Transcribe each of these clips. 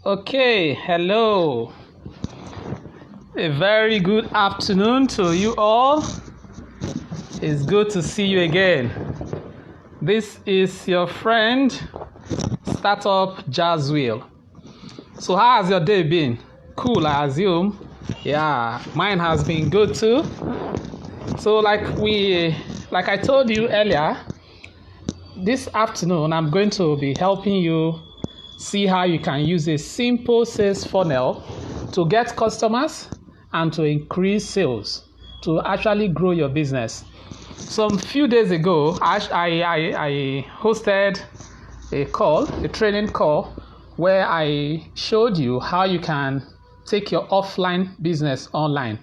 Okay, hello. A very good afternoon to you all. It's good to see you again. This is your friend, Startup Jazzwheel. So how has your day been? Cool, I assume. Yeah, mine has been good too. So like I told you earlier, this afternoon I'm going to be helping you see how you can use a simple sales funnel to get customers and to increase sales, to actually grow your business. Some few days ago, I hosted a training call, where I showed you how you can take your offline business online.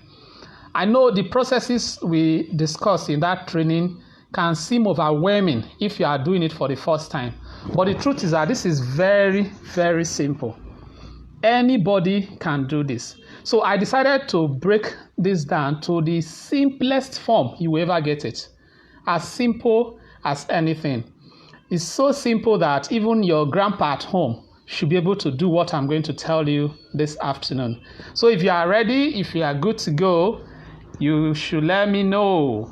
I know the processes we discussed in that training can seem overwhelming if you are doing it for the first time. But the truth is that this is very, very simple. Anybody can do this. So I decided to break this down to the simplest form you will ever get it. As simple as anything. It's so simple that even your grandpa at home should be able to do what I'm going to tell you this afternoon. So if you are ready, if you are good to go, you should let me know.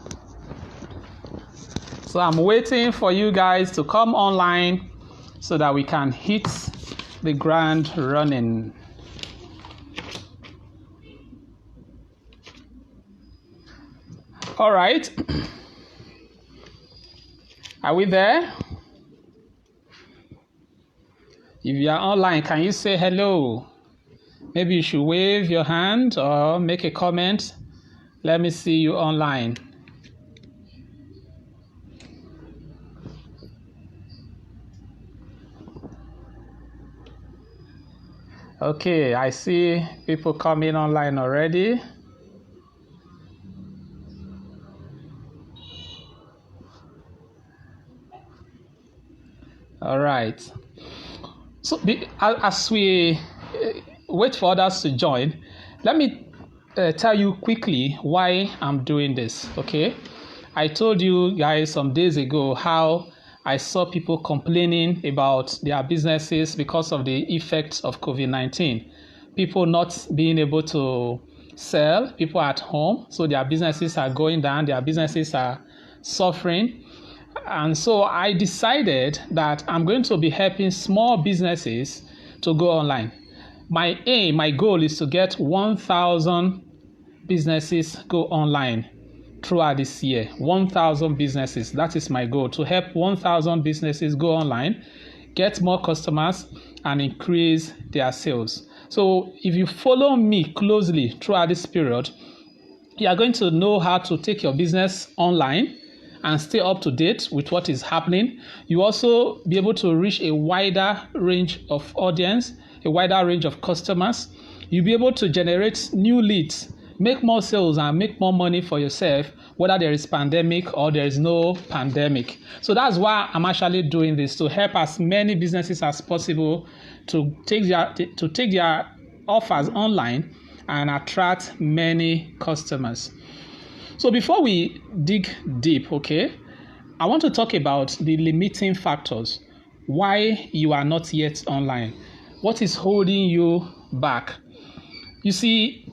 So I'm waiting for you guys to come online so that we can hit the ground running. All right. Are we there? If you are online, can you say hello? Maybe you should wave your hand or make a comment. Let me see you online. Okay, I see people coming online already. All right. So as we wait for others to join, let me tell you quickly why I'm doing this, okay? I told you guys some days ago how I saw people complaining about their businesses because of the effects of COVID-19. People not being able to sell, people at home, so their businesses are going down, their businesses are suffering. And so I decided that I'm going to be helping small businesses to go online. My goal is to get 1,000 businesses go online throughout this year. 1,000 businesses, that is my goal, to help 1,000 businesses go online, get more customers, and increase their sales. So if you follow me closely throughout this period, you are going to know how to take your business online and stay up to date with what is happening. You also be able to reach a wider range of audience, a wider range of customers. You'll be able to generate new leads, make more sales, and make more money for yourself, whether there is pandemic or there is no pandemic. So that's why I'm actually doing this, to help as many businesses as possible to take their offers online and attract many customers. So before we dig deep, okay, I want to talk about the limiting factors. Why you are not yet online. What is holding you back? You see,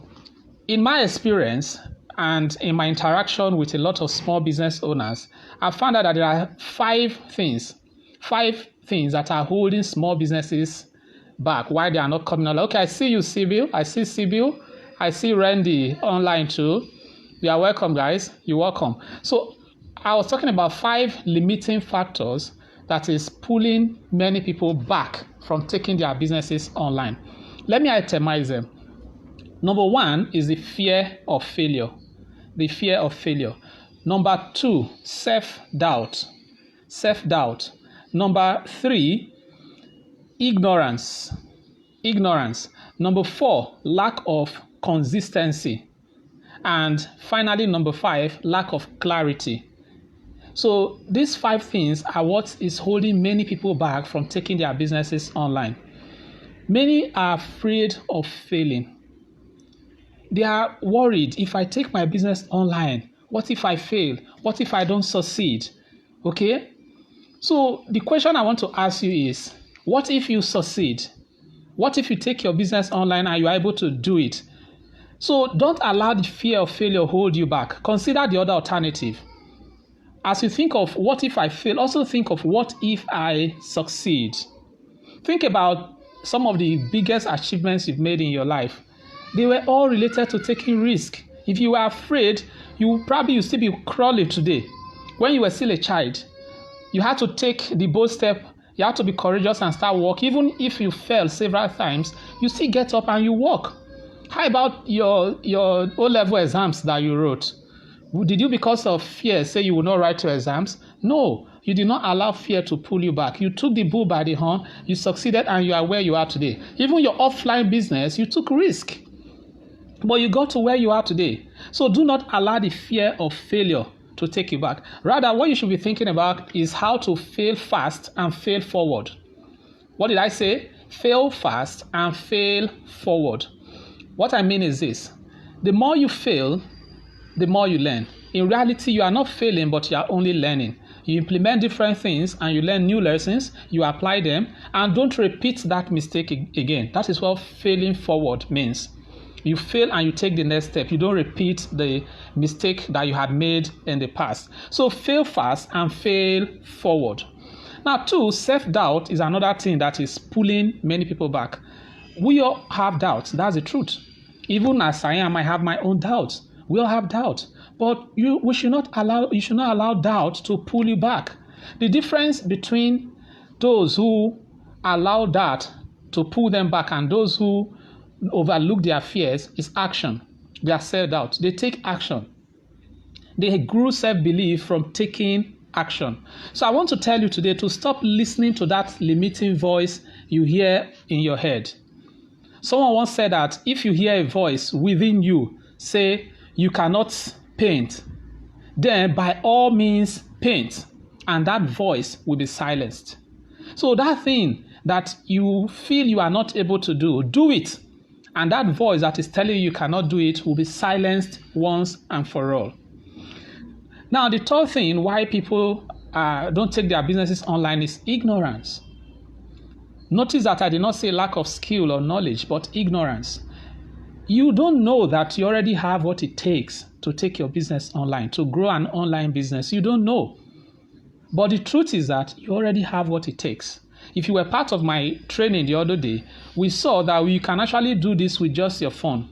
in my experience and in my interaction with a lot of small business owners, I found out that there are five things that are holding small businesses back, why they are not coming online. Okay, I see you, Sibyl. I see Sibyl. I see Randy online too. You are welcome, guys. You're welcome. So I was talking about 5 limiting factors that is pulling many people back from taking their businesses online. Let me itemize them. Number 1 is the fear of failure. The fear of failure. Number 2, self-doubt. Self-doubt. Number 3, ignorance. Ignorance. Number 4, lack of consistency. And finally, number 5, lack of clarity. So these 5 things are what is holding many people back from taking their businesses online. Many are afraid of failing. They are worried, if I take my business online, what if I fail? What if I don't succeed? Okay? So the question I want to ask you is, what if you succeed? What if you take your business online and you are able to do it? So don't allow the fear of failure hold you back. Consider the other alternative. As you think of what if I fail, also think of what if I succeed. Think about some of the biggest achievements you've made in your life. They were all related to taking risk. If you were afraid, you still be crawling today. When you were still a child, you had to take the bold step. You had to be courageous and start walking. Even if you fell several times, you still get up and you walk. How about your O-level exams that you wrote? Did you, because of fear, say you will not write your exams? No, you did not allow fear to pull you back. You took the bull by the horn, you succeeded, and you are where you are today. Even your offline business, you took risk, but you got to where you are today. So do not allow the fear of failure to take you back. Rather, what you should be thinking about is how to fail fast and fail forward. What did I say? Fail fast and fail forward. What I mean is this: the more you fail, the more you learn. In reality, you are not failing, but you are only learning. You implement different things and you learn new lessons, you apply them, and don't repeat that mistake again. That is what failing forward means. You fail and you take the next step. You don't repeat the mistake that you had made in the past. So fail fast and fail forward. Now, 2, self-doubt is another thing that is pulling many people back. We all have doubts. That's the truth. Even as I am, I have my own doubts. We all have doubt, but you should not allow doubt to pull you back. The difference between those who allow doubt to pull them back and those who overlook their fears is action. Their self-doubt. They take action. They grew self-belief from taking action. So I want to tell you today to stop listening to that limiting voice you hear in your head. Someone once said that if you hear a voice within you say, "You cannot paint," then by all means paint, and that voice will be silenced. So that thing that you feel you are not able to do, do it. And that voice that is telling you cannot do it will be silenced once and for all. Now, the third thing why people don't take their businesses online is ignorance. Notice that I did not say lack of skill or knowledge, but ignorance. You don't know that you already have what it takes to take your business online, to grow an online business. You don't know. But the truth is that you already have what it takes. If you were part of my training the other day, we saw that you can actually do this with just your phone.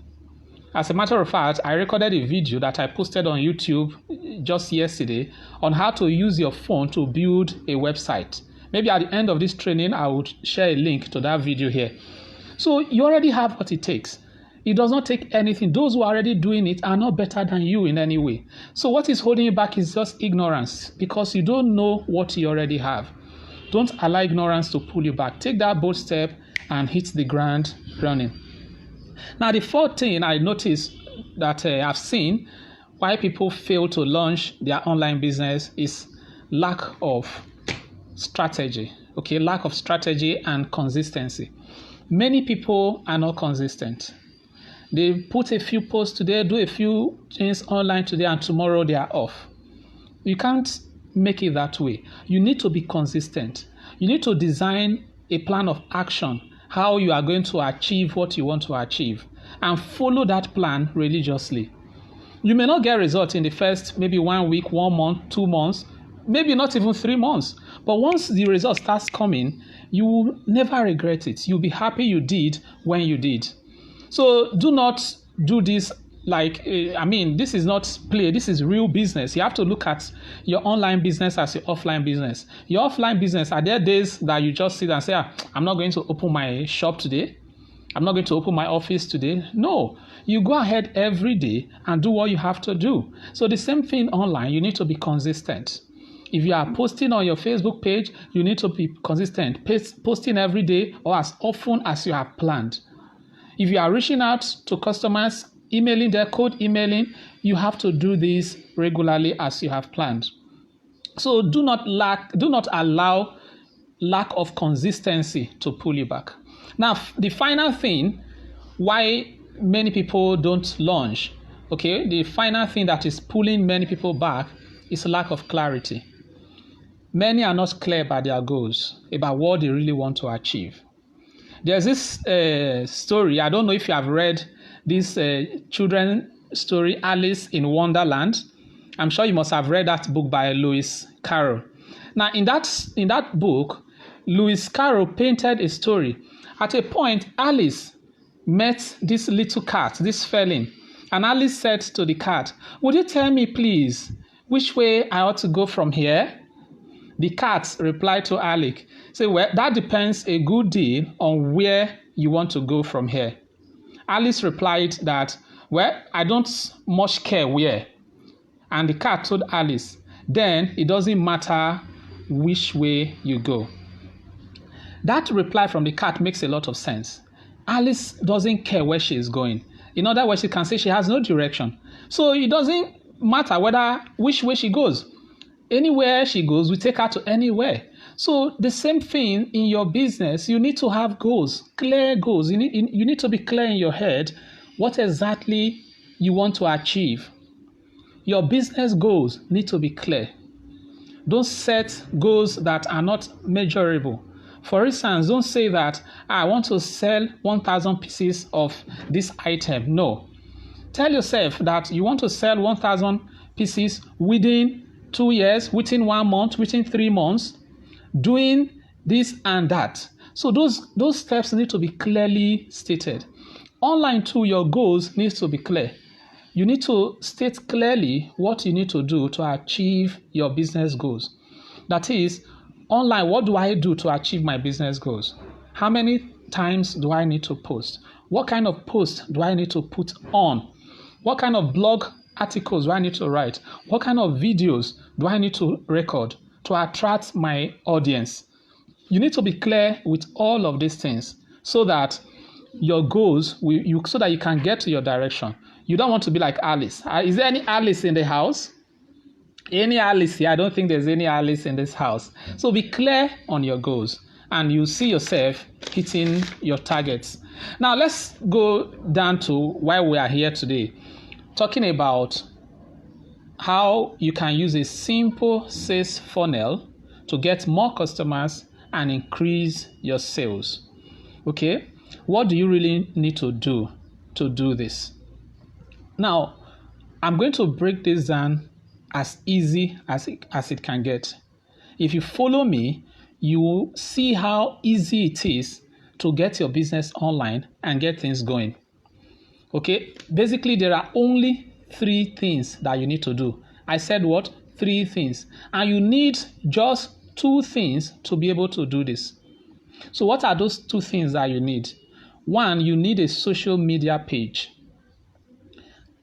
As a matter of fact, I recorded a video that I posted on YouTube just yesterday on how to use your phone to build a website. Maybe at the end of this training, I would share a link to that video here. So you already have what it takes. It does not take anything. Those who are already doing it are not better than you in any way. So what is holding you back is just ignorance, because you don't know what you already have. Don't allow ignorance to pull you back. Take that bold step and hit the ground running. Now, the fourth thing I noticed that I've seen why people fail to launch their online business is lack of strategy. Okay, lack of strategy and consistency. Many people are not consistent. They put a few posts today, do a few things online today, and tomorrow they are off. You can't make it that way. You need to be consistent. You need to design a plan of action, how you are going to achieve what you want to achieve, and follow that plan religiously. You may not get results in the first maybe 1 week, 1 month, 2 months, maybe not even 3 months. But once the result starts coming, you will never regret it. You'll be happy you did when you did. So do not do this like, this is not play. This is real business. You have to look at your online business as your offline business. Your offline business, are there days that you just sit and say, I'm not going to open my shop today. I'm not going to open my office today. No, you go ahead every day and do what you have to do. So the same thing online, you need to be consistent. If you are posting on your Facebook page, you need to be consistent, posting every day or as often as you have planned. If you are reaching out to customers, emailing their code, you have to do this regularly as you have planned. So do not allow lack of consistency to pull you back. Now, the final thing why many people don't launch, the final thing that is pulling many people back is lack of clarity. Many are not clear about their goals, about what they really want to achieve. There's this story. I don't know if you have read this children story, Alice in Wonderland. I'm sure you must have read that book by Lewis Carroll. Now, in that book, Lewis Carroll painted a story. At a point, Alice met this little cat, this felon, and Alice said to the cat, "Would you tell me, please, which way I ought to go from here?" The cat replied to Alice, "Say, well, that depends a good deal on where you want to go from here." Alice replied that, "Well, I don't much care where." And the cat told Alice, "Then it doesn't matter which way you go." That reply from the cat makes a lot of sense. Alice doesn't care where she is going. In other words, she can say she has no direction. So it doesn't matter which way she goes. Anywhere she goes, we take her to anywhere. So the same thing in your business, you need to have goals, clear goals. You need to be clear in your head what exactly you want to achieve. Your business goals need to be clear. Don't set goals that are not measurable. For instance, don't say that I want to sell 1,000 pieces of this item. No. Tell yourself that you want to sell 1,000 pieces within 2 years, within 1 month, within 3 months, doing this and that. So those steps need to be clearly stated. Online too, your goals need to be clear. You need to state clearly what you need to do to achieve your business goals. That is, online, what do I do to achieve my business goals? How many times do I need to post? What kind of post do I need to put on? What kind of blog articles do I need to write? What kind of videos do I need to record to attract my audience? You need to be clear with all of these things so that your goals, so that you can get to your direction. You don't want to be like Alice. Is there any Alice in the house? Any Alice here? I don't think there's any Alice in this house. So be clear on your goals and you see yourself hitting your targets. Now let's go down to why we are here today, talking about how you can use a simple sales funnel to get more customers and increase your sales. Okay, what do you really need to do this? Now, I'm going to break this down as easy as it can get. If you follow me, you will see how easy it is to get your business online and get things going. Okay, basically there are only 3 things that you need to do. I said what? 3 things. And you need just 2 things to be able to do this. So what are those 2 things that you need? 1, you need a social media page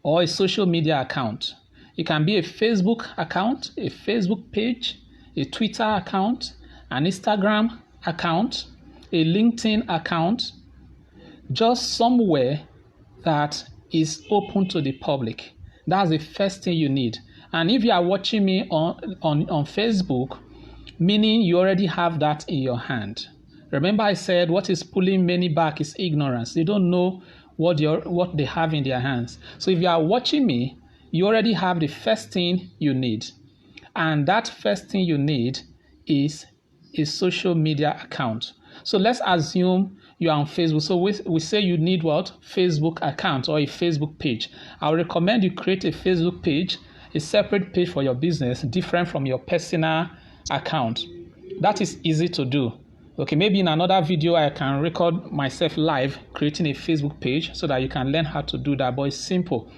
or a social media account. It can be a Facebook account, a Facebook page, a Twitter account, an Instagram account, a LinkedIn account, just somewhere that is open to the public. That's the first thing you need. And if you are watching me on Facebook, meaning you already have that in your hand. Remember I said what is pulling many back is ignorance. They don't know what they have in their hands. So if you are watching me, you already have the first thing you need. And that first thing you need is a social media account. So let's assume you are on Facebook. So we say you need what? Facebook account or a Facebook page. I would recommend you create a Facebook page, a separate page for your business, different from your personal account. That is easy to do. Okay, maybe in another video I can record myself live creating a Facebook page so that you can learn how to do that. But it's simple.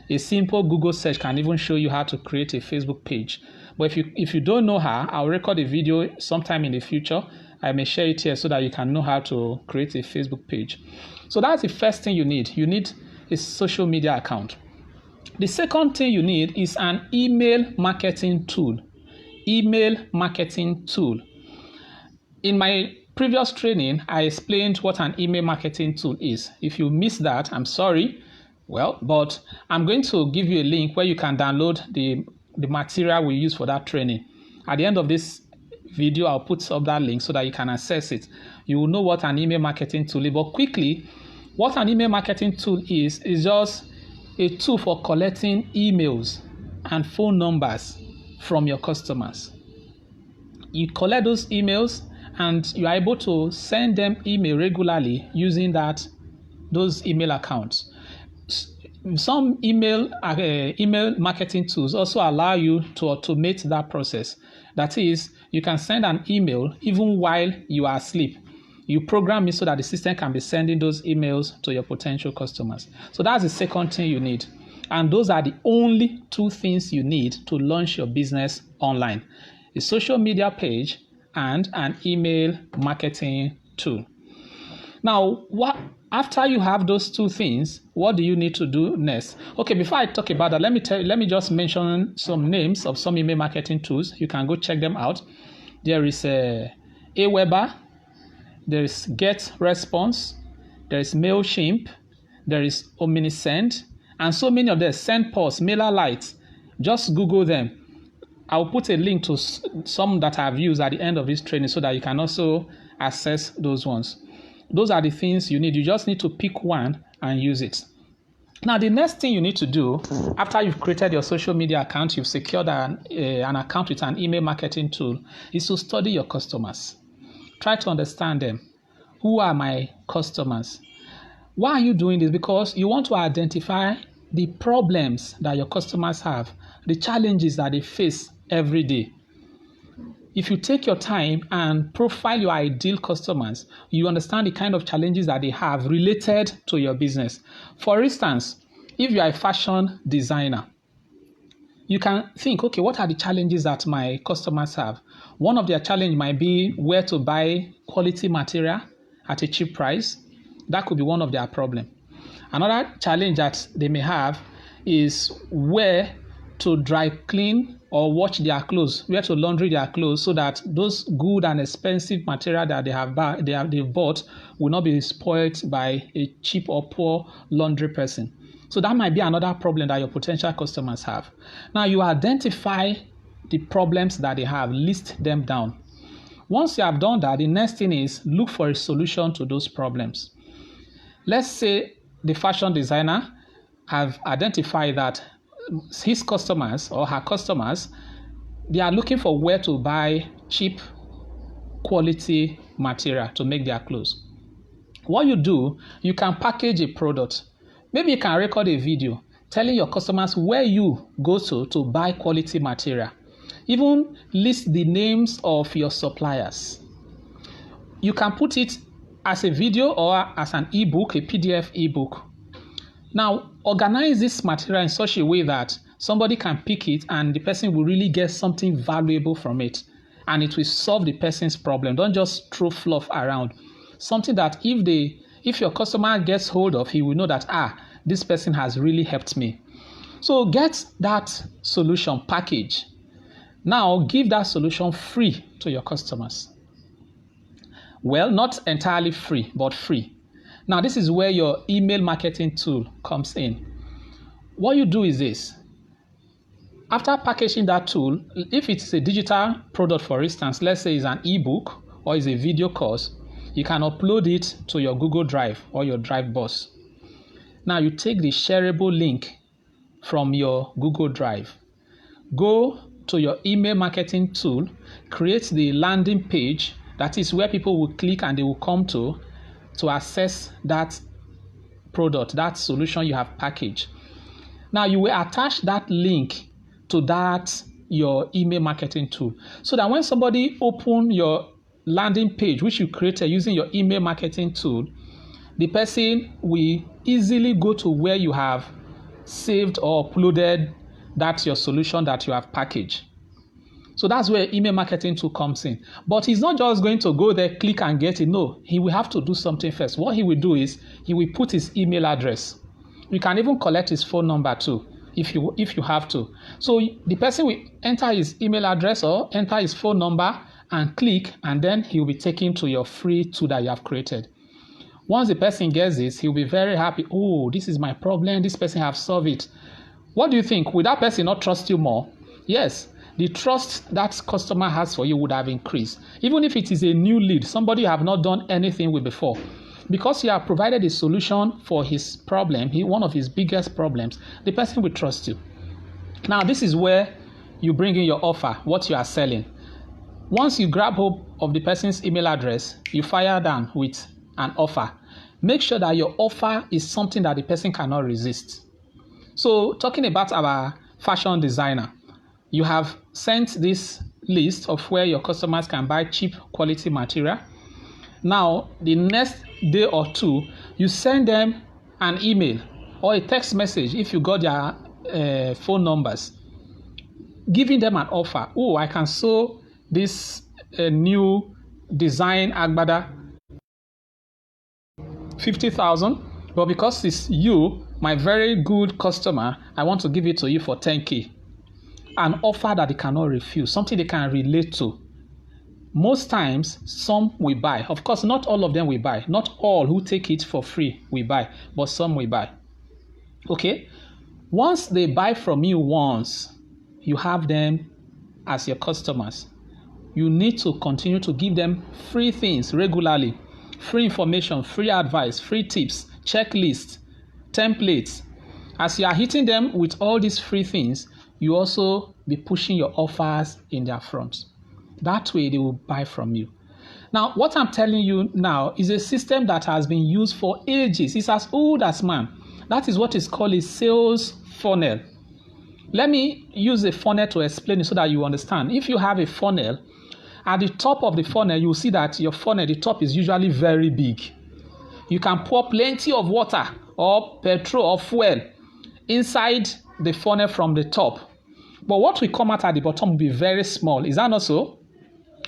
A simple Google search can even show you how to create a Facebook page. But if you don't know how, I'll record a video sometime in the future. I may share it here so that you can know how to create a Facebook page. So that's the first thing you need. You need a social media account. The second thing you need is an email marketing tool. Email marketing tool. In my previous training, I explained what an email marketing tool is. If you missed that, I'm sorry. Well, but I'm going to give you a link where you can download the material we use for that training. At the end of this video, I'll put up that link so that you can access it. You will know what an email marketing tool is. But quickly, what an email marketing tool is just a tool for collecting emails and phone numbers from your customers. You collect those emails and you are able to send them email regularly using those email accounts. Some email marketing tools also allow you to automate that process. That is, you can send an email even while you are asleep. You program it so that the system can be sending those emails to your potential customers. So that's the second thing you need. And those are the only two things you need to launch your business online: a social media page and an email marketing tool. Now, after you have those two things, what do you need to do next? Okay, before I talk about that, let me just mention some names of some email marketing tools. You can go check them out. There is Aweber, there is GetResponse, there is MailChimp, there is Omnisend, and so many of them. SendPulse, MailerLite. Just Google them. I'll put a link to some that I've used at the end of this training so that you can also access those ones. Those are the things you need. You just need to pick one and use it. Now, the next thing you need to do after you've created your social media account, you've secured an account with an email marketing tool, is to study your customers. Try to understand them. Who are my customers? Why are you doing this? Because you want to identify the problems that your customers have, the challenges that they face every day. If you take your time and profile your ideal customers, you understand the kind of challenges that they have related to your business. For instance, if you are a fashion designer, you can think, okay, what are the challenges that my customers have? One of their challenges might be where to buy quality material at a cheap price. That could be one of their problems. Another challenge that they may have is where to dry clean or wash their clothes, where to laundry their clothes, so that those good and expensive material that they've bought will not be spoiled by a cheap or poor laundry person. So that might be another problem that your potential customers have. Now, you identify the problems that they have, list them down. Once you have done that, the next thing is look for a solution to those problems. Let's say the fashion designer have identified that his customers or her customers, they are looking for where to buy cheap quality material to make their clothes. What you do, you can package a product. Maybe you can record a video telling your customers where you go to buy quality material. Even list the names of your suppliers. You can put it as a video or as an ebook, a PDF ebook. Now, organize this material in such a way that somebody can pick it and the person will really get something valuable from it, and it will solve the person's problem. Don't just throw fluff around. Something that if your customer gets hold of, he will know that, this person has really helped me. So get that solution package. Now give that solution free to your customers. Well, not entirely free, but free. Now, this is where your email marketing tool comes in. What you do is this. After packaging that tool, if it's a digital product, for instance, let's say it's an ebook or it's a video course, you can upload it to your Google Drive or your Dropbox. Now, you take the shareable link from your Google Drive, go to your email marketing tool, create the landing page, that is where people will click and they will come to access that product, that solution you have packaged. Now, you will attach that link to your email marketing tool, so that when somebody opens your landing page, which you created using your email marketing tool, the person will easily go to where you have saved or uploaded your solution that you have packaged. So that's where email marketing tool comes in. But he's not just going to go there, click and get it. No, he will have to do something first. What he will do is he will put his email address. You can even collect his phone number too, if you have to. So the person will enter his email address or enter his phone number and click, and then he will be taken to your free tool that you have created. Once the person gets this, he'll be very happy. Oh, this is my problem. This person have solved it. What do you think? Will that person not trust you more? Yes. The trust that customer has for you would have increased. Even if it is a new lead, somebody you have not done anything with before. Because you have provided a solution for his problem, one of his biggest problems, the person will trust you. Now, this is where you bring in your offer, what you are selling. Once you grab hold of the person's email address, you fire down with an offer. Make sure that your offer is something that the person cannot resist. So talking about our fashion designer, you have sent this list of where your customers can buy cheap quality material. Now, the next day or two, you send them an email or a text message if you got their phone numbers, giving them an offer. Oh, I can sew this new design agbada, 50,000, but because it's you, my very good customer, I want to give it to you for 10K. An offer that they cannot refuse, something they can relate to. Most times, some will buy. Of course, not all of them will buy. Not all who take it for free will buy, but some will buy. Okay? Once they buy from you once, you have them as your customers. You need to continue to give them free things regularly. Free information, free advice, free tips, checklists, templates. As you are hitting them with all these free things, you also be pushing your offers in their front. That way they will buy from you. Now, what I'm telling you now is a system that has been used for ages. It's as old as man. That is what is called a sales funnel. Let me use a funnel to explain it so that you understand. If you have a funnel, at the top of the funnel, you will see that your funnel, the top is usually very big. You can pour plenty of water or petrol or fuel inside the funnel from the top. But what will come out at the bottom will be very small. Is that not so?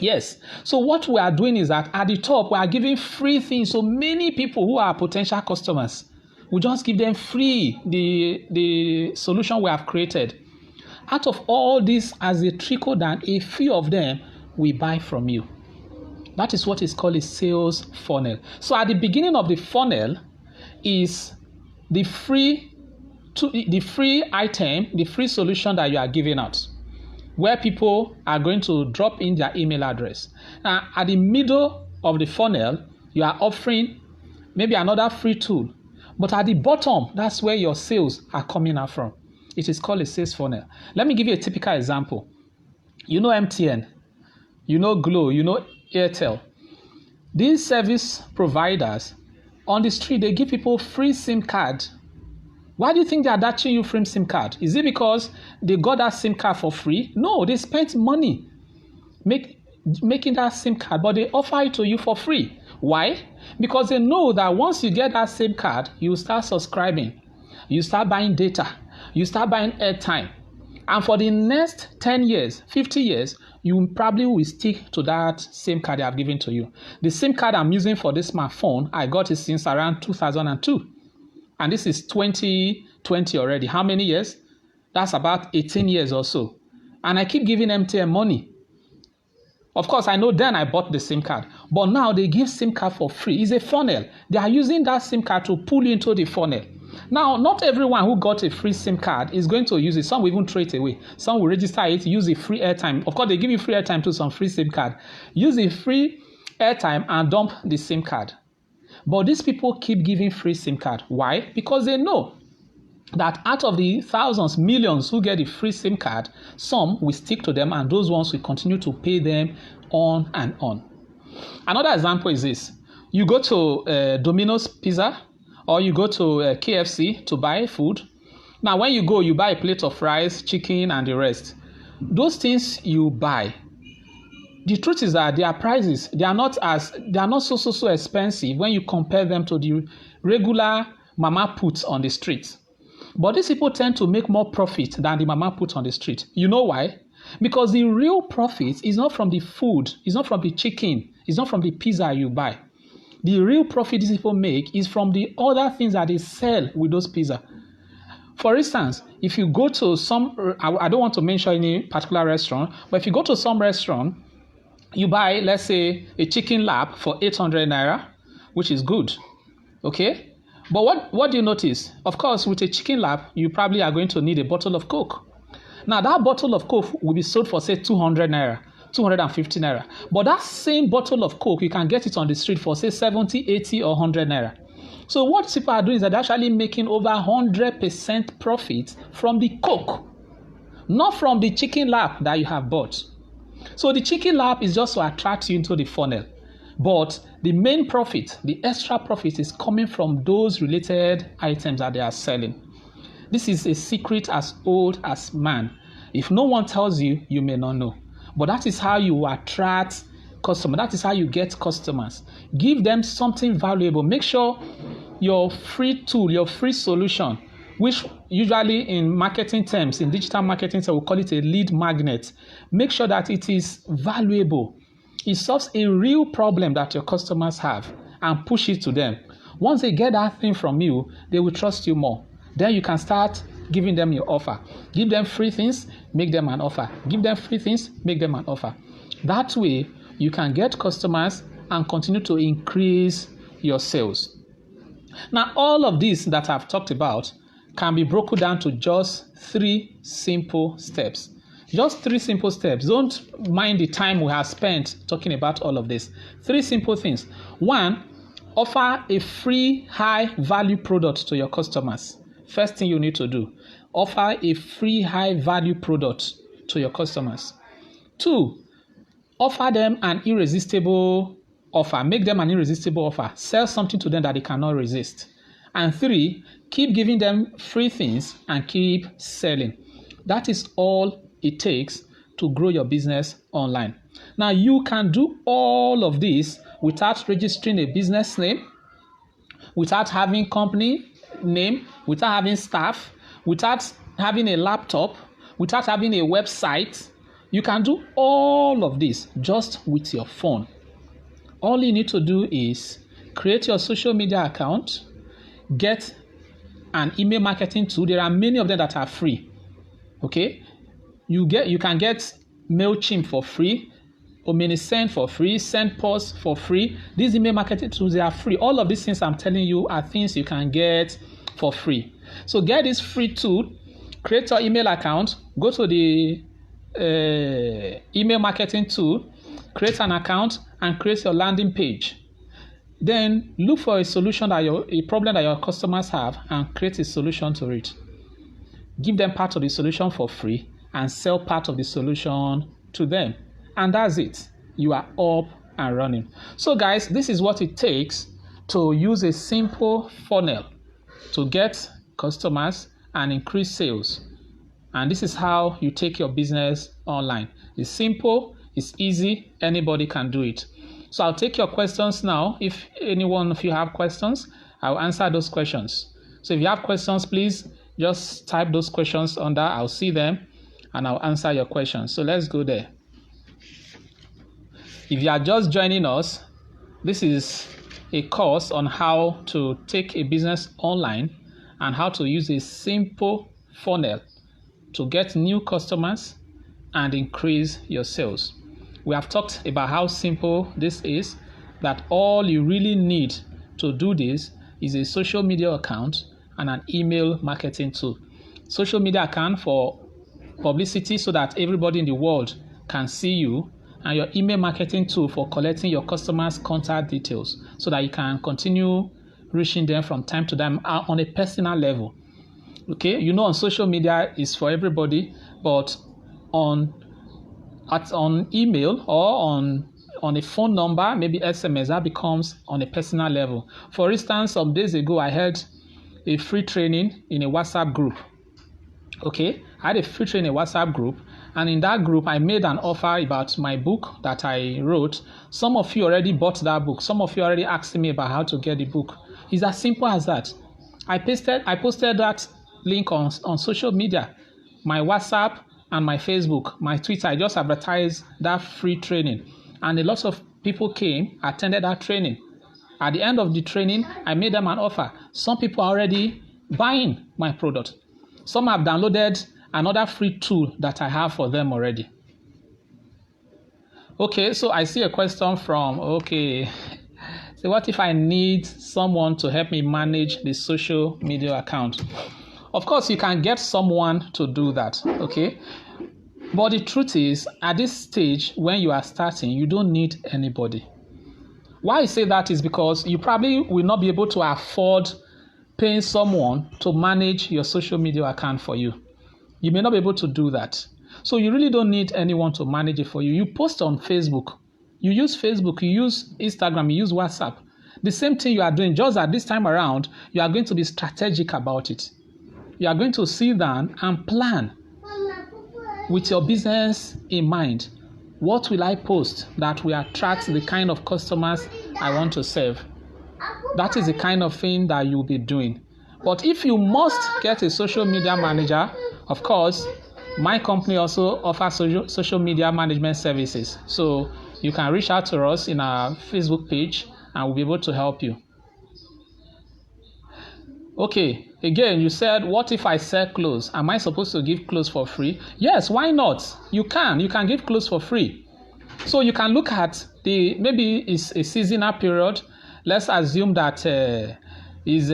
Yes. So what we are doing is that at the top, we are giving free things. So many people who are potential customers, we just give them free the solution we have created. Out of all this, as they trickle down, a few of them will buy from you. That is what is called a sales funnel. So at the beginning of the funnel is the free item, the free solution that you are giving out, where people are going to drop in their email address. Now, at the middle of the funnel, you are offering maybe another free tool. But at the bottom, that's where your sales are coming out from. It is called a sales funnel. Let me give you a typical example. You know MTN, you know Glo, you know Airtel. These service providers on the street, they give people free SIM card. Why do you think they are dashing you free SIM card? Is it because they got that SIM card for free? No, they spent money making that SIM card, but they offer it to you for free. Why? Because they know that once you get that SIM card, you start subscribing, you start buying data, you start buying airtime. And for the next 10 years, 50 years, you probably will stick to that SIM card they have given to you. The SIM card I'm using for this smartphone, I got it since around 2002. And this is 2020 already. How many years? That's about 18 years or so. And I keep giving MTN money. Of course, I know then I bought the SIM card. But now they give SIM card for free. It's a funnel. They are using that SIM card to pull you into the funnel. Now, not everyone who got a free SIM card is going to use it. Some will even throw it away. Some will register it, use the free airtime. Of course, they give you free airtime to some free SIM card. Use the free airtime and dump the SIM card. But these people keep giving free SIM card. Why? Because they know that out of the thousands, millions who get the free SIM card, some will stick to them and those ones will continue to pay them on and on. Another example is this. You go to Domino's Pizza or you go to KFC to buy food. Now, when you go, you buy a plate of rice, chicken, and the rest. Those things you buy, the truth is that their prices, they are not so expensive when you compare them to the regular mama puts on the street. But these people tend to make more profit than the mama put on the street. You know why? Because the real profit is not from the food, it's not from the chicken, it's not from the pizza you buy. The real profit these people make is from the other things that they sell with those pizza. For instance, if you go to some, I don't want to mention any particular restaurant, but if you go to some restaurant, you buy, let's say, a chicken lap for 800 naira, which is good, okay? But what do you notice? Of course, with a chicken lap, you probably are going to need a bottle of Coke. Now, that bottle of Coke will be sold for, say, 200 naira, 250 naira. But that same bottle of Coke, you can get it on the street for, say, 70, 80, or 100 naira. So what people are doing is that they're actually making over 100% profit from the Coke, not from the chicken lap that you have bought. So the chicken lap is just to attract you into the funnel. But the main profit, the extra profit, is coming from those related items that they are selling. This is a secret as old as man. If no one tells you, you may not know. But that is how you attract customers. That is how you get customers. Give them something valuable. Make sure your free tool, your free solution, which usually in marketing terms, in digital marketing terms, we call it a lead magnet. Make sure that it is valuable. It solves a real problem that your customers have and push it to them. Once they get that thing from you, they will trust you more. Then you can start giving them your offer. Give them free things, make them an offer. Give them free things, make them an offer. That way, you can get customers and continue to increase your sales. Now, all of this that I've talked about can be broken down to just 3 simple steps. Just 3 simple steps. Don't mind the time we have spent talking about all of this. 3 simple things. 1, offer a free high-value product to your customers. First thing you need to do, offer a free high-value product to your customers. 2, offer them an irresistible offer. Make them an irresistible offer. Sell something to them that they cannot resist. And 3, keep giving them free things and keep selling. That is all it takes to grow your business online. Now, you can do all of this without registering a business name, without having company name, without having staff, without having a laptop, without having a website. You can do all of this just with your phone. All you need to do is create your social media account, get an email marketing tool. There are many of them that are free. Okay? You can get MailChimp for free, Omnisend for free, SendPulse for free. These email marketing tools, they are free. All of these things I'm telling you are things you can get for free. So get this free tool, create your email account, go to the email marketing tool, create an account, and create your landing page. Then look for a solution a problem that your customers have and create a solution to it. Give them part of the solution for free and sell part of the solution to them. And that's it. You are up and running. So guys, this is what it takes to use a simple funnel to get customers and increase sales. And this is how you take your business online. It's simple, it's easy, anybody can do it. So I'll take your questions now. If anyone of you have questions, I'll answer those questions. So if you have questions, please just type those questions under. I'll see them and I'll answer your questions. So let's go there. If you are just joining us, this is a course on how to take a business online and how to use a simple funnel to get new customers and increase your sales. We have talked about how simple this is, that all you really need to do this is a social media account and an email marketing tool. Social media account for publicity so that everybody in the world can see you, and your email marketing tool for collecting your customers' contact details so that you can continue reaching them from time to time on a personal level. Okay, you know, on social media is for everybody, but on email or on a phone number, maybe SMS, that becomes on a personal level. For instance, some days ago, I had a free training in a WhatsApp group. Okay, I had a free training in a WhatsApp group, and in that group, I made an offer about my book that I wrote. Some of you already bought that book. Some of you already asked me about how to get the book. It's as simple as that. I posted that link on social media, my WhatsApp and my Facebook, my Twitter. I just advertised that free training, and a lot of people came, attended that training. At the end of the training, I made them an offer. Some people are already buying my product. Some have downloaded another free tool that I have for them already. Okay, so I see a question from, so what if I need someone to help me manage the social media account? Of course, you can get someone to do that, okay? But the truth is, at this stage, when you are starting, you don't need anybody. Why I say that is because you probably will not be able to afford paying someone to manage your social media account for you. You may not be able to do that. So you really don't need anyone to manage it for you. You post on Facebook. You use Facebook, you use Instagram, you use WhatsApp. The same thing you are doing, just at this time around, you are going to be strategic about it. You are going to sit down and plan with your business in mind. What will I post that will attract the kind of customers I want to serve? That is the kind of thing that you'll be doing. But if you must get a social media manager, of course, my company also offers social media management services. So you can reach out to us in our Facebook page and we'll be able to help you. Okay, again, you said, what if I sell clothes? Am I supposed to give clothes for free? Yes, why not? You can give clothes for free. So you can look at maybe it's a seasonal period. Let's assume that is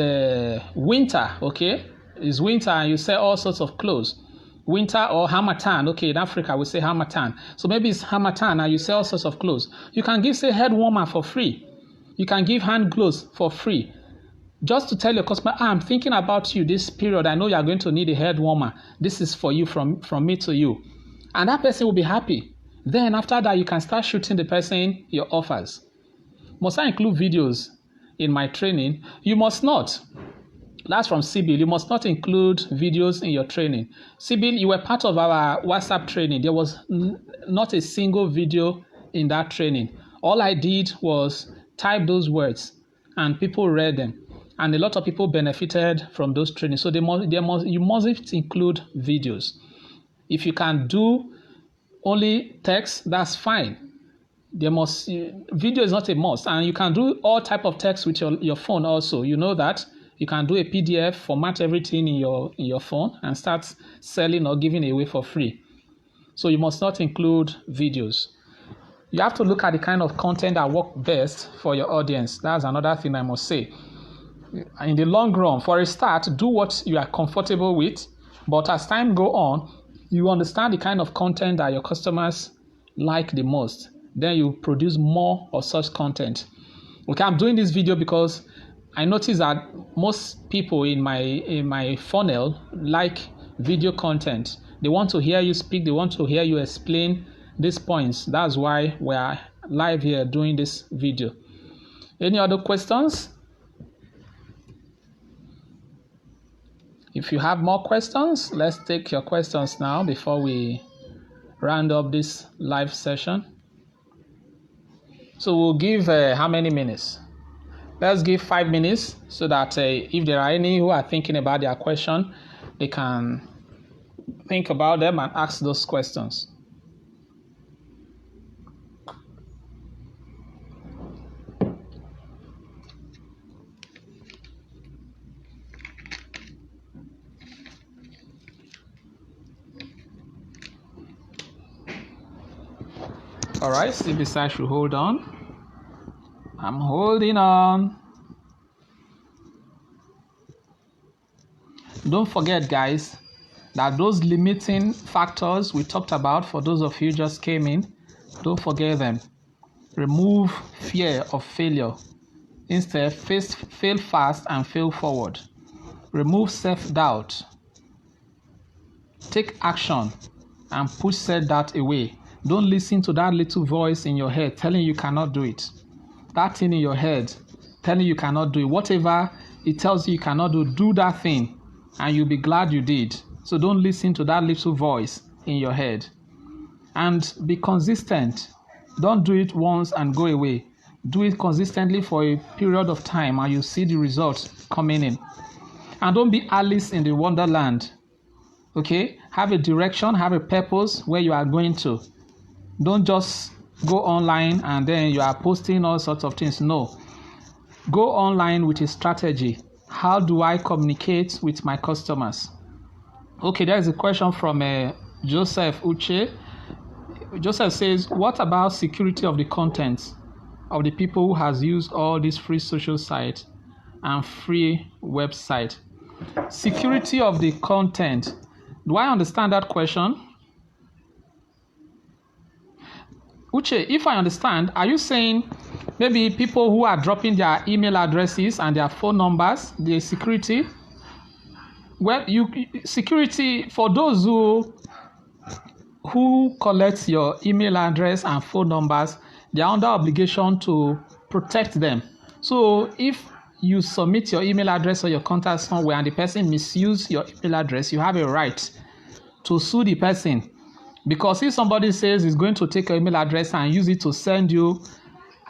winter, okay? It's winter and you sell all sorts of clothes. Winter or Harmattan, okay, in Africa we say Harmattan. So maybe it's Harmattan and you sell all sorts of clothes. You can give, say, head warmer for free. You can give hand gloves for free. Just to tell your customer, I'm thinking about you this period. I know you are going to need a head warmer. This is for you, from me to you. And that person will be happy. Then after that, you can start shooting the person your offers. Must I include videos in my training? You must not. That's from Sibyl. You must not include videos in your training. Sibyl, you were part of our WhatsApp training. There was not a single video in that training. All I did was type those words and people read them. And a lot of people benefited from those trainings. So you must include videos. If you can do only text, that's fine. Video is not a must. And you can do all type of text with your phone also. You know that. You can do a PDF, format everything in your phone and start selling or giving away for free. So you must not include videos. You have to look at the kind of content that works best for your audience. That's another thing I must say. In the long run, for a start, do what you are comfortable with. But as time goes on, you understand the kind of content that your customers like the most. Then you produce more of such content. Okay, I'm doing this video because I noticed that most people in my funnel like video content. They want to hear you speak. They want to hear you explain these points. That's why we are live here doing this video. Any other questions? If you have more questions, let's take your questions now before we round up this live session. So we'll give how many minutes? Let's give 5 minutes so that if there are any who are thinking about their question, they can think about them and ask those questions. All right, CBSI should hold on. I'm holding on. Don't forget, guys, that those limiting factors we talked about, for those of you who just came in, don't forget them. Remove fear of failure. Instead, fail fast and fail forward. Remove self-doubt. Take action and push self-doubt away. Don't listen to that little voice in your head telling you cannot do it. That thing in your head telling you cannot do it. Whatever it tells you cannot do that thing and you'll be glad you did. So don't listen to that little voice in your head. And be consistent. Don't do it once and go away. Do it consistently for a period of time and you'll see the results coming in. And don't be Alice in the Wonderland. Okay? Have a direction, have a purpose where you are going to. Don't just go online and then you are posting all sorts of things. No. Go online with a strategy. How do I communicate with my customers? Okay, there's a question from Joseph Uche. Joseph says, what about security of the content of the people who has used all these free social sites and free website? Security of the content. Do I understand that question? Uche, if I understand, are you saying maybe people who are dropping their email addresses and their phone numbers, the security? Well, security for those who who collects your email address and phone numbers, they are under obligation to protect them. So if you submit your email address or your contact somewhere and the person misuse your email address, you have a right to sue the person. Because if somebody says he's going to take your email address and use it to send you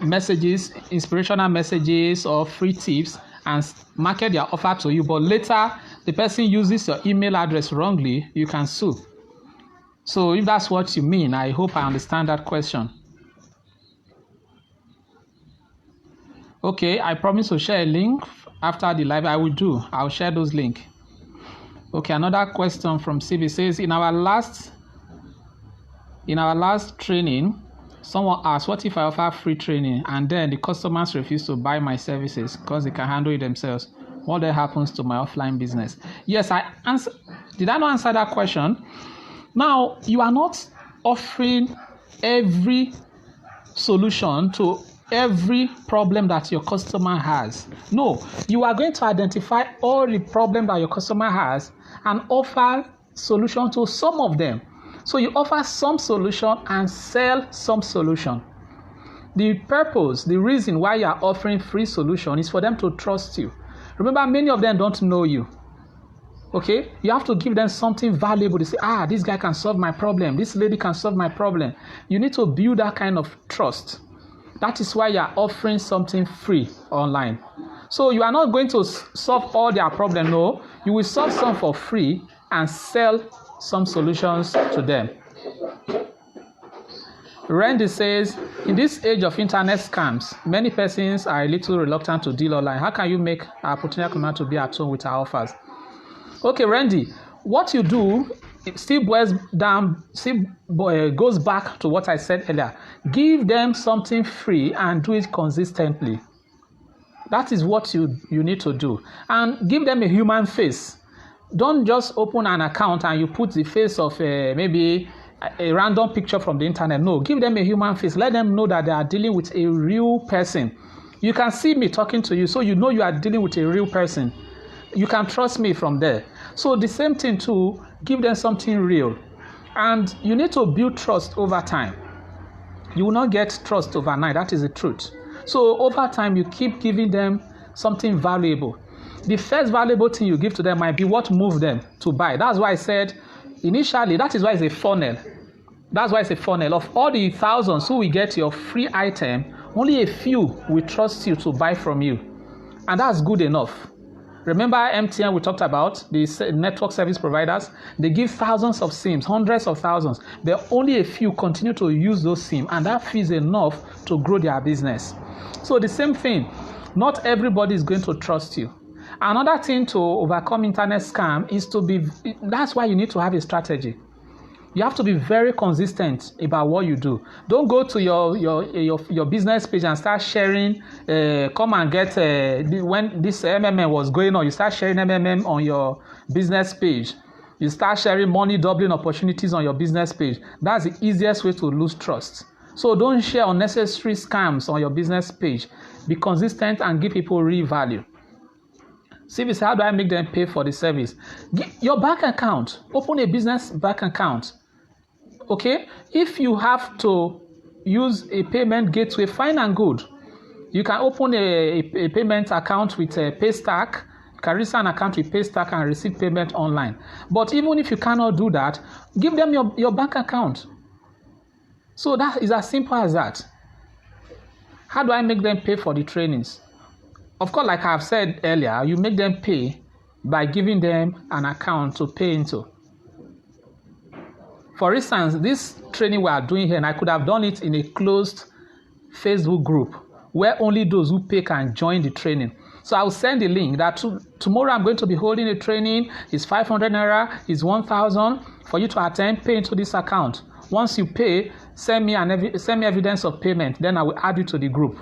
messages, inspirational messages or free tips, and market their offer to you, but later the person uses your email address wrongly, you can sue. So if that's what you mean, I hope I understand that question. Okay, I promise to share a link after the live. I will do. I'll share those links. Okay, another question from CV says, in our last training, someone asked, what if I offer free training and then the customers refuse to buy my services because they can handle it themselves? What then happens to my offline business? Yes, did I not answer that question? Now, you are not offering every solution to every problem that your customer has. No, you are going to identify all the problems that your customer has and offer solution to some of them. So you offer some solution and sell some solution. The purpose, the reason why you are offering free solution is for them to trust you. Remember, many of them don't know you. Okay, you have to give them something valuable. They say, this guy can solve my problem. This lady can solve my problem. You need to build that kind of trust. That is why you are offering something free online. So you are not going to solve all their problems. No, you will solve some for free and sell some solutions to them. Randy says, in this age of internet scams, many persons are a little reluctant to deal online. How can you make our potential client to be at home with our offers? Okay, Randy, what you do still goes back to what I said earlier. Give them something free and do it consistently. That is what you need to do. And give them a human face. Don't just open an account and you put the face of maybe a random picture from the internet. No, give them a human face. Let them know that they are dealing with a real person. You can see me talking to you, so you know you are dealing with a real person. You can trust me from there. So the same thing too, give them something real. And you need to build trust over time. You will not get trust overnight. That is the truth. So over time, you keep giving them something valuable. The first valuable thing you give to them might be what moves them to buy. That's why I said initially, that is why it's a funnel. That's why it's a funnel. Of all the thousands who will get your free item, only a few will trust you to buy from you. And that's good enough. Remember MTN we talked about, the network service providers? They give thousands of SIMs, hundreds of thousands. But only a few continue to use those SIMs, and that feels enough to grow their business. So the same thing, not everybody is going to trust you. Another thing to overcome internet scam is that's why you need to have a strategy. You have to be very consistent about what you do. Don't go to your business page and start sharing, come and get, when this MMM was going on, you start sharing MMM on your business page. You start sharing money doubling opportunities on your business page. That's the easiest way to lose trust. So don't share unnecessary scams on your business page. Be consistent and give people real value. Service, how do I make them pay for the service? Your bank account. Open a business bank account. Okay? If you have to use a payment gateway, fine and good. You can open a payment account with a Paystack. You can register an account with Paystack and receive payment online. But even if you cannot do that, give them your bank account. So that is as simple as that. How do I make them pay for the trainings? Of course, like I've said earlier, you make them pay by giving them an account to pay into. For instance, this training we are doing here, and I could have done it in a closed Facebook group where only those who pay can join the training. So I will send the link that tomorrow I'm going to be holding a training. It's 500 naira, it's 1,000 for you to attend. Pay into this account. Once you pay, send me evidence of payment. Then I will add you to the group.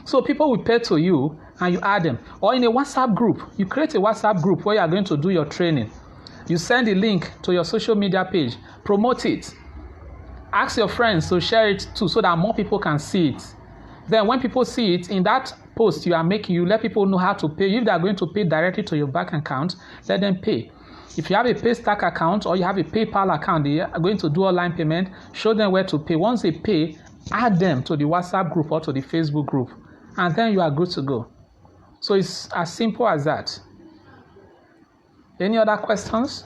So people will pay to you and you add them. Or in a WhatsApp group, you create a WhatsApp group where you are going to do your training. You send the link to your social media page, promote it. Ask your friends to share it too so that more people can see it. Then when people see it, in that post you are making, you let people know how to pay. If they are going to pay directly to your bank account, let them pay. If you have a Paystack account or you have a PayPal account, they are going to do online payment, show them where to pay. Once they pay, add them to the WhatsApp group or to the Facebook group, and then you are good to go. So it's as simple as that. Any other questions?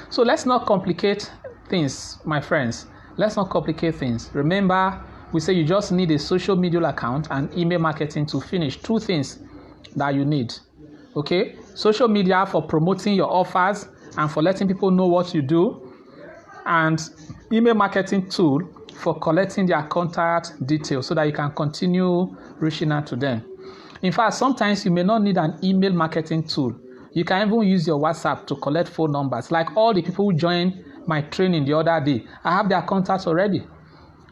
So let's not complicate things, my friends. Let's not complicate things. Remember, we say you just need a social media account and email marketing to finish. 2 things that you need. Okay? Social media for promoting your offers and for letting people know what you do. And email marketing tool for collecting their contact details so that you can continue reaching out to them. In fact, sometimes you may not need an email marketing tool. You can even use your WhatsApp to collect phone numbers. Like all the people who joined my training the other day, I have their contacts already.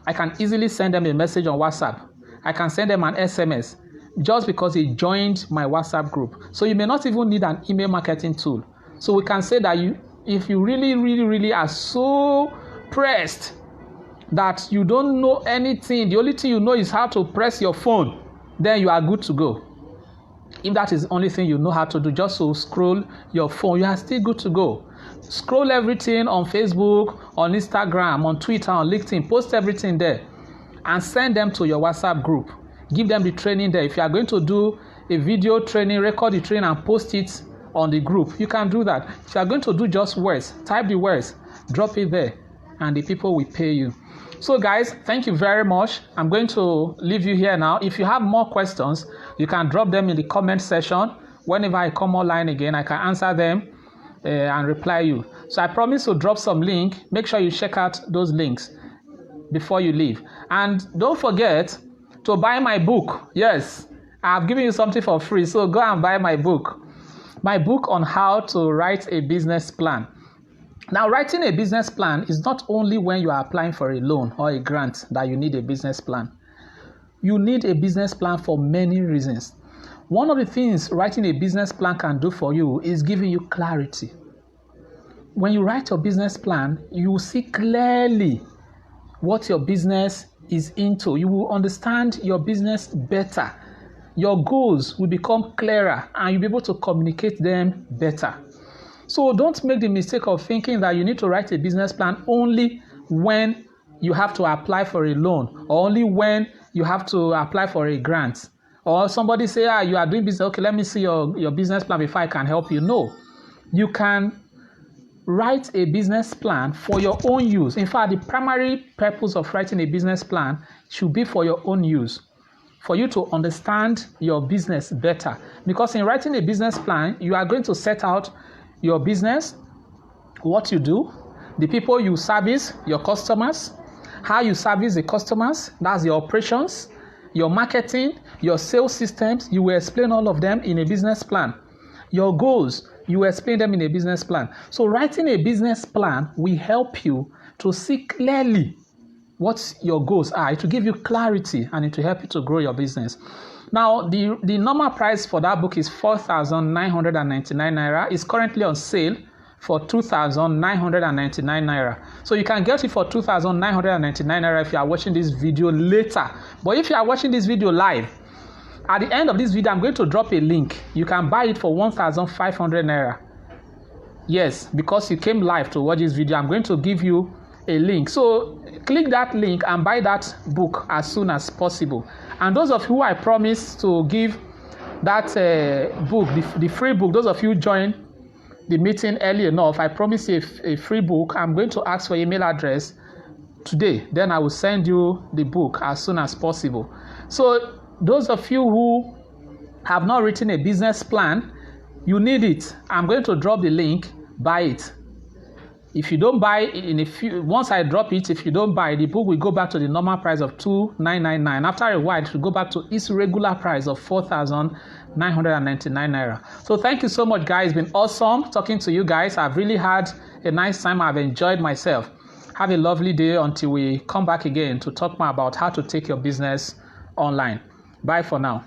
I can easily send them a message on WhatsApp. I can send them an SMS just because they joined my WhatsApp group. So you may not even need an email marketing tool. So we can say that if you really are so pressed that you don't know anything, the only thing you know is how to press your phone, then you are good to go. If that is the only thing you know how to do, just to scroll your phone, you are still good to go. Scroll everything on Facebook, on Instagram, on Twitter, on LinkedIn. Post everything there and send them to your WhatsApp group. Give them the training there. If you are going to do a video training, record the training and post it on the group. You can do that. If you are going to do just words, type the words, drop it there, and the people will pay you. So guys, thank you very much. I'm going to leave you here now. If you have more questions, you can drop them in the comment section. Whenever I come online again, I can answer them and reply you. So I promise to drop some link. Make sure you check out those links before you leave. And don't forget to buy my book. Yes, I've given you something for free. So go and buy my book. My book on how to write a business plan. Now, writing a business plan is not only when you are applying for a loan or a grant that you need a business plan. You need a business plan for many reasons. One of the things writing a business plan can do for you is giving you clarity. When you write your business plan, you will see clearly what your business is into. You will understand your business better. Your goals will become clearer and you'll be able to communicate them better. So don't make the mistake of thinking that you need to write a business plan only when you have to apply for a loan or only when you have to apply for a grant. Or somebody say, you are doing business. Okay, let me see your business plan before I can help you. No, you can write a business plan for your own use. In fact, the primary purpose of writing a business plan should be for your own use, for you to understand your business better. Because in writing a business plan, you are going to set out your business, what you do, the people you service, your customers, how you service the customers, that's your operations, your marketing, your sales systems. You will explain all of them in a business plan. Your goals, you will explain them in a business plan. So writing a business plan will help you to see clearly what your goals are. It will give you clarity and it will help you to grow your business. Now, the normal price for that book is 4,999 naira. It's currently on sale for 2,999 naira. So you can get it for 2,999 naira if you are watching this video later. But if you are watching this video live, at the end of this video, I'm going to drop a link. You can buy it for 1,500 naira. Yes, because you came live to watch this video, I'm going to give you a link. So click that link and buy that book as soon as possible. And those of you who I promise to give that book, the free book, those of you who join the meeting early enough, I promise you a free book. I'm going to ask for email address today. Then I will send you the book as soon as possible. So those of you who have not written a business plan, you need it. I'm going to drop the link. Buy it. If you don't buy it once I drop it, if you don't buy, the book will go back to the normal price of 2,999. After a while, it will go back to its regular price of 4,999 naira. So thank you so much, guys. It's been awesome talking to you guys. I've really had a nice time. I've enjoyed myself. Have a lovely day until we come back again to talk more about how to take your business online. Bye for now.